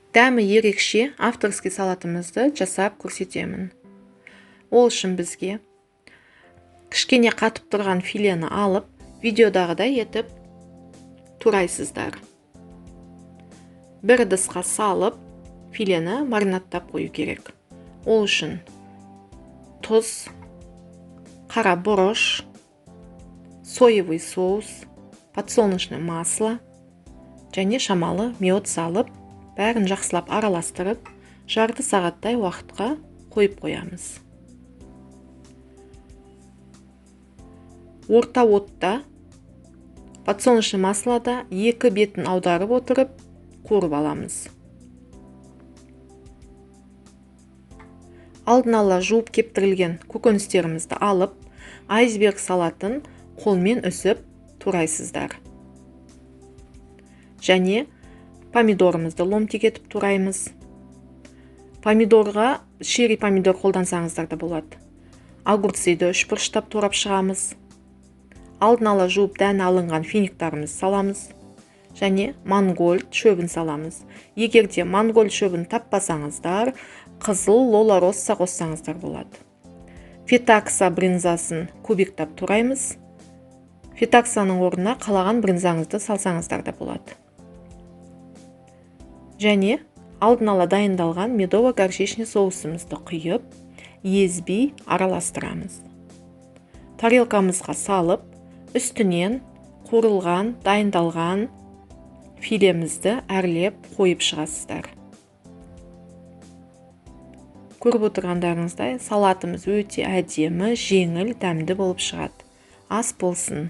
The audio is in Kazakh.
Дәмі ерекше авторский салатымызды жасап көрсетемін. Ол үшін бізге кішкене қатып тұрған филені алып, видеодағыдай етіп турайсыздар. Бір ыдысқа салып, филені маринадтап қою керек. Ол үшін тұз, қара бұрыш, соевый соус, подсолнечное масло және шамалы мед салып, бәрін жақсылап араластырып, жарты сағаттай уақытқа қойып қоямыз. Орта отта подсолнечное маслода екі бетін аударып отырып, қуырып аламыз. Алдын ала жуып кептірілген көкөністерімізді алып, айсберг салатын қолмен үсіп турайсыздар. Және помидорымызды ломтик етіп тураймыз. Помидорға шери помидор қолдансаңыздар да болады. Огурцыйды үшбұрыштап турап шығамыз. Алдын ала жуып дәні алынған финиктарымызды саламыз. Және мангольд шөбін саламыз. Егерде мангольд шөбін таппасаңыздар, қызыл лола росса қоссаңыздар болады. Фетакса брынзасын кубиктап тураймыз. Фетаксаның орнына қалаған брынзаңызды салсаңыздар да болады. Және алдын ала дайындалған медово-горчичный соусымызды құйып, езбей араластырамыз. Тарелкамызға салып, үстінен қуырылған, дайындалған филемізді әрлеп қойып шығасыздар. Көріп отырғандарыңыздай, салатымыз өте әдемі, жеңіл, дәмді болып шығады. Ас болсын.